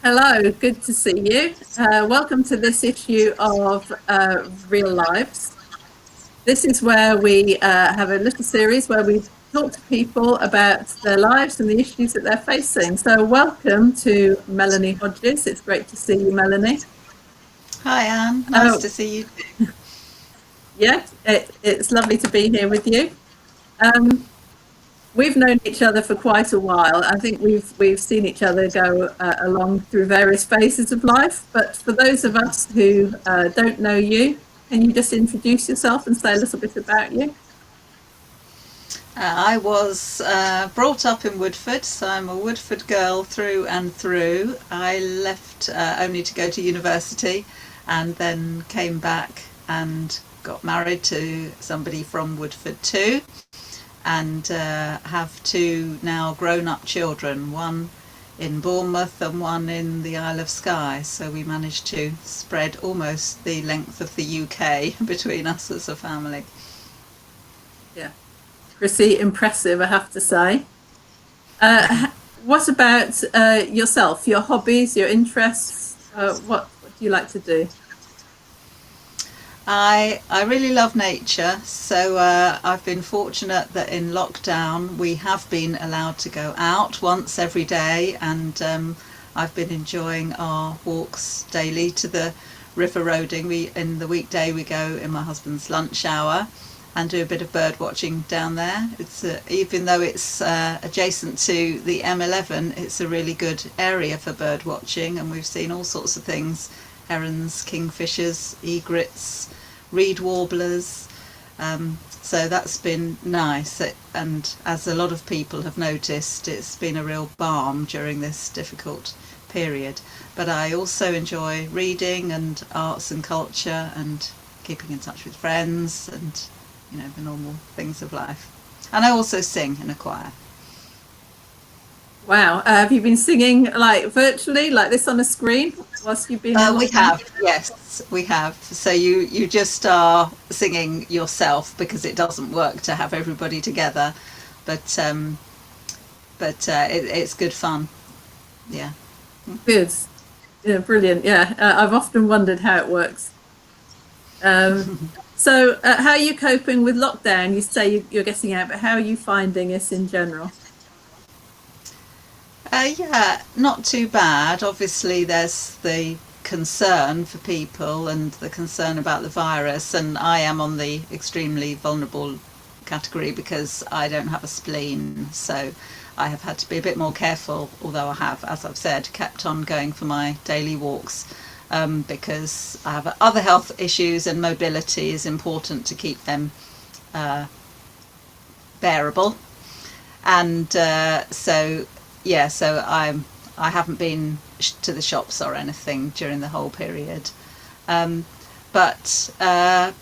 Hello, good to see you. Welcome to this issue of Real Lives. This is where we have a little series where we talk to people about their lives and the issues that they're facing. So, welcome to Melanie Hodges. It's great to see you, Melanie. Hi Anne, nice Oh, to see you. yeah, it's lovely to be here with you. Um, we've known each other for quite a while. I think we've seen each other go along through various phases of life. But for those of us who don't know you, can you just introduce yourself and say a little bit about you? I was brought up in Woodford, so I'm a Woodford girl through and through. I left only to go to university and then came back and got married to somebody from Woodford too, and have two now grown up children, one in Bournemouth and one in the Isle of Skye. So we managed to spread almost the length of the UK between us as a family. Yeah, pretty impressive, I have to say. What about yourself? Your hobbies, your interests? What do you like to do? I really love nature, so I've been fortunate that in lockdown we have been allowed to go out once every day, and I've been enjoying our walks daily to the river roading. We in the weekday we go in my husband's lunch hour and do a bit of bird watching down there. It's even though it's adjacent to the M11, it's a really good area for bird watching, and we've seen all sorts of things: herons, kingfishers, egrets, reed warblers. So that's been nice, and as a lot of people have noticed, it's been a real balm during this difficult period. But I also enjoy reading and arts and culture and keeping in touch with friends and the normal things of life. And I also sing in a choir. Wow, have you been singing like virtually, like this on a screen, whilst you've been in We lockdown? have, yes, we have. So you just are singing yourself because it doesn't work to have everybody together, but it's good fun. Yeah. Good. Yeah, brilliant. Yeah, I've often wondered how it works. Um, so, how are you coping with lockdown? You say you're getting out, but how are you finding it in general? Yeah, not too bad. Obviously, there's the concern for people and the concern about the virus, and I am on the extremely vulnerable category because I don't have a spleen, so I have had to be a bit more careful, although I have, as I've said, kept on going for my daily walks, because I have other health issues and mobility is important to keep them uh, bearable. And I haven't been to the shops or anything during the whole period. Um, but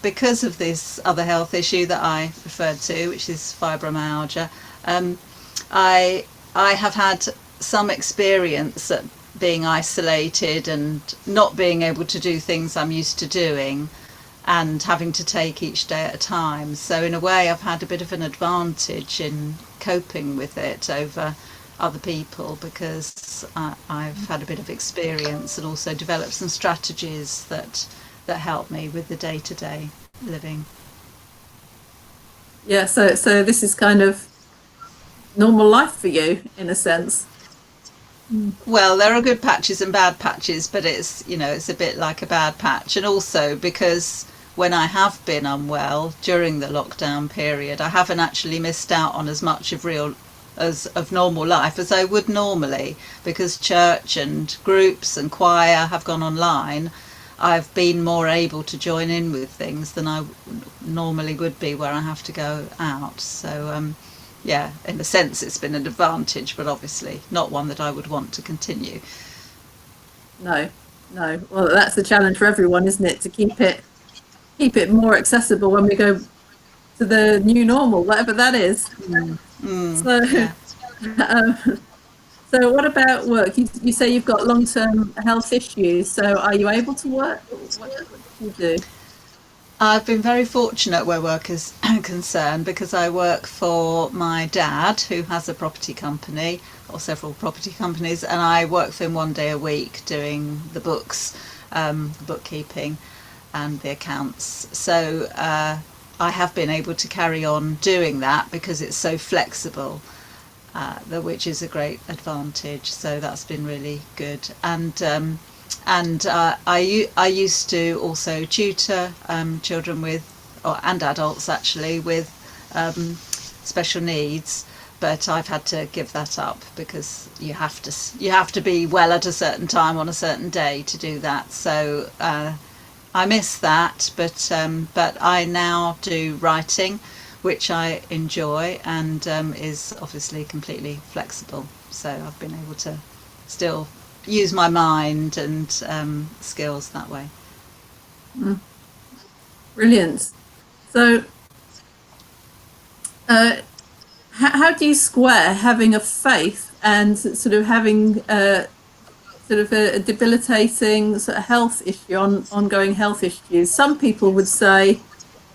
because of this other health issue that I referred to, which is fibromyalgia, um, I I have had some experience at being isolated and not being able to do things I'm used to doing and having to take each day at a time. So in a way, I've had a bit of an advantage in coping with it over other people because I've had a bit of experience and also developed some strategies that help me with the day-to-day living. Yeah, so this is kind of normal life for you in a sense. Mm. Well, there are good patches and bad patches, but it's a bit like a bad patch. And also because when I have been unwell during the lockdown period, I haven't actually missed out on as much of normal life as I would normally, because church and groups and choir have gone online. I've been more able to join in with things than I normally would be where I have to go out. So yeah, in a sense, it's been an advantage, but obviously not one that I would want to continue. No, no. Well, that's the challenge for everyone, isn't it? To keep it more accessible when we go to the new normal, whatever that is. So, Yeah. um, so what about work? You say you've got long-term health issues. So, are you able to work? What do you do? I've been very fortunate where work is concerned, because I work for my dad, who has a property company, or several property companies, and I work for him 1 day a week doing the books, the bookkeeping and the accounts. So I have been able to carry on doing that because it's so flexible, which is a great advantage. So that's been really good. And I used to also tutor children with, and adults actually, with special needs, but I've had to give that up because you have to be well at a certain time on a certain day to do that. So I miss that, but I now do writing, which I enjoy, and is obviously completely flexible. So I've been able to still use my mind and skills that way. Mm, brilliant. So, how do you square having a faith and sort of having sort of a debilitating sort of health issue, ongoing health issues? Some people would say,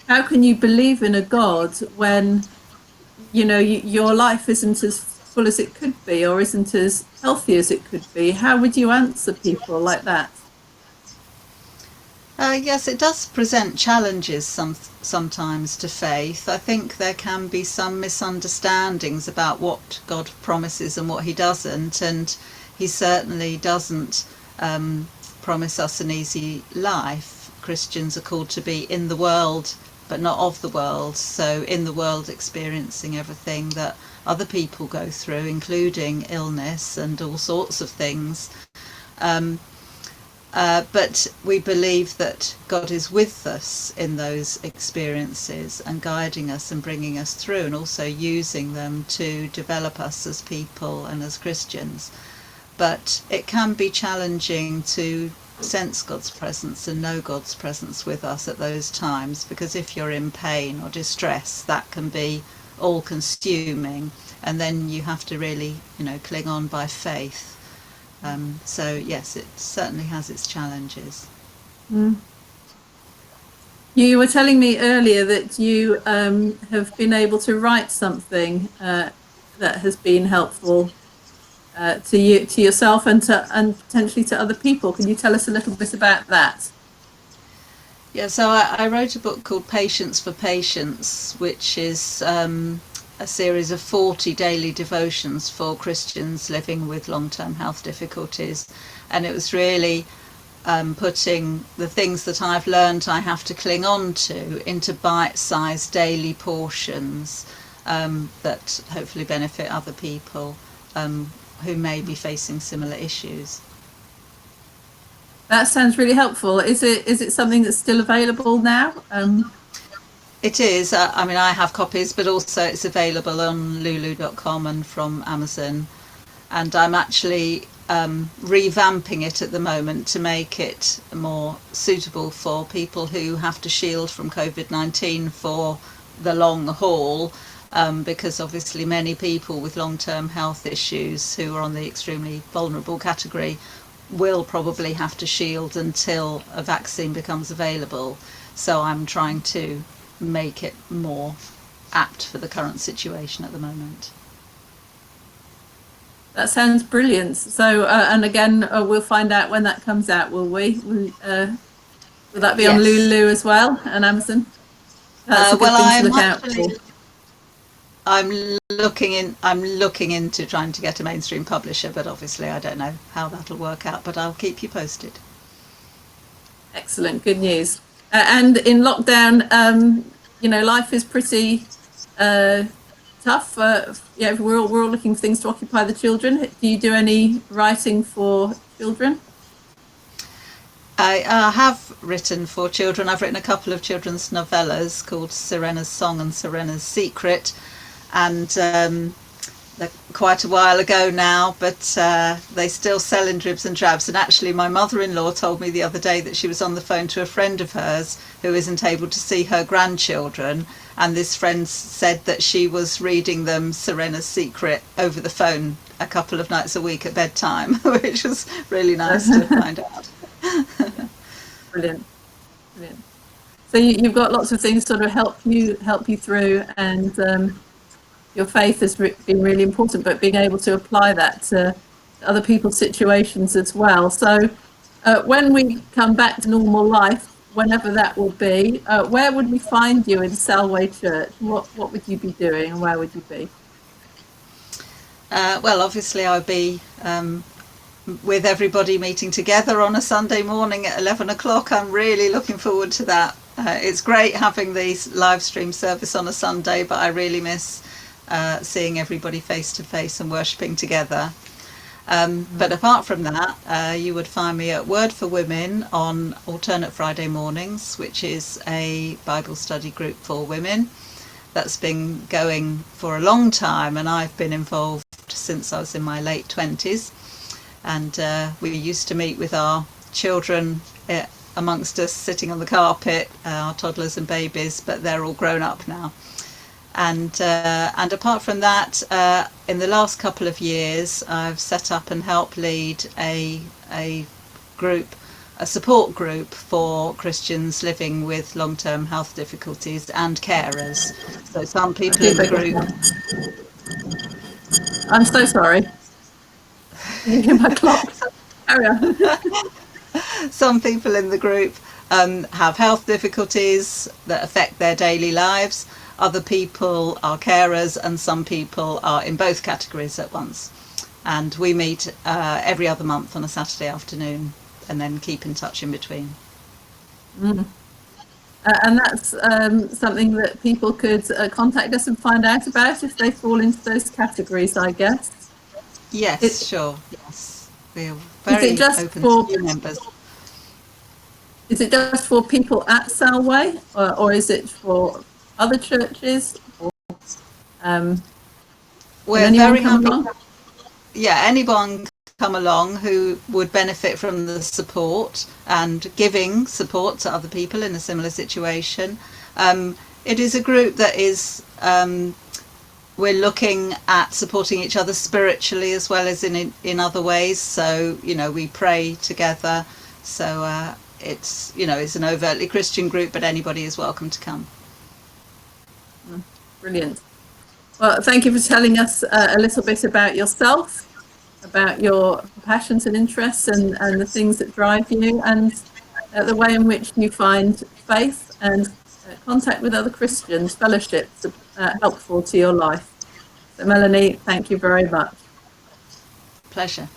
how can you believe in a God when your life isn't as full as it could be, or isn't as healthy as it could be? How would you answer people like that? Yes, it does present challenges sometimes to faith. I think there can be some misunderstandings about what God promises and what He doesn't, and He certainly doesn't promise us an easy life. Christians are called to be in the world, but not of the world. So in the world, experiencing everything that other people go through, including illness and all sorts of things. Um, but we believe that God is with us in those experiences and guiding us and bringing us through, and also using them to develop us as people and as Christians. But it can be challenging to sense God's presence and know God's presence with us at those times, because if you're in pain or distress, that can be all consuming, and then you have to really, cling on by faith. So yes, it certainly has its challenges. Mm. You were telling me earlier that you have been able to write something that has been helpful to yourself and potentially to other people. Can you tell us a little bit about that? Yeah, so I wrote a book called Patience for Patients, which is a series of 40 daily devotions for Christians living with long-term health difficulties. And it was really putting the things that I've learned I have to cling on to into bite-sized daily portions that hopefully benefit other people who may be facing similar issues. That sounds really helpful. Is it something that's still available now? It is. I mean, I have copies, but also it's available on lulu.com and from Amazon. And I'm actually revamping it at the moment to make it more suitable for people who have to shield from COVID-19 for the long haul, because obviously many people with long-term health issues who are on the extremely vulnerable category will probably have to shield until a vaccine becomes available. So I'm trying to make it more apt for the current situation at the moment. That sounds brilliant. So, and again, we'll find out when that comes out, will we? Will that be on Yes. Lulu as well and Amazon? That's a good Well, thing to look out for. I'm looking into trying to get a mainstream publisher, but obviously I don't know how that'll work out. But I'll keep you posted. Excellent, good news. And in lockdown, life is pretty tough. Yeah, we're all looking for things to occupy the children. Do you do any writing for children? I have written for children. I've written a couple of children's novellas called Serena's Song and Serena's Secret, and they're quite a while ago now, but they still sell in dribs and drabs. And actually my mother-in-law told me the other day that she was on the phone to a friend of hers who isn't able to see her grandchildren, and this friend said that she was reading them Serena's Secret over the phone a couple of nights a week at bedtime, which was really nice to find out. Brilliant, brilliant. So you've got lots of things sort of help you through, and your faith has been really important, but being able to apply that to other people's situations as well. So when we come back to normal life, whenever that will be, where would we find you in Salway Church? What would you be doing, and where would you be? Well, obviously I'll be with everybody meeting together on a Sunday morning at 11 o'clock. I'm really looking forward to that. It's great having these live stream service on a Sunday, but I really miss seeing everybody face to face and worshipping together. But apart from that, you would find me at Word for Women on alternate Friday mornings, which is a Bible study group for women that's been going for a long time, and I've been involved since I was in my late 20s. And we used to meet with our children amongst us, sitting on the carpet, our toddlers and babies, but they're all grown up now. And apart from that, in the last couple of years, I've set up and helped lead a group, a support group for Christians living with long-term health difficulties and carers. So some people in the group. I'm so sorry. You hear my clock? Carry on. Some people in the group have health difficulties that affect their daily lives. Other people are carers, and some people are in both categories at once. And we meet every other month on a Saturday afternoon, and then keep in touch in between. And that's something that people could contact us and find out about if they fall into those categories, I guess. Yes, sure. Yes, we're very open to new members. Is it just for people at Salway, or is it for other churches? Or, we're very happy. Yeah, anyone come along who would benefit from the support and giving support to other people in a similar situation. It is a group that is we're looking at supporting each other spiritually as well as in other ways. So, you know, we pray together. So it's, you know, it's an overtly Christian group, but anybody is welcome to come. Brilliant. Well, thank you for telling us a little bit about yourself, about your passions and interests, and the things that drive you, and the way in which you find faith and contact with other Christians, fellowships, helpful to your life. So Melanie, thank you very much. Pleasure.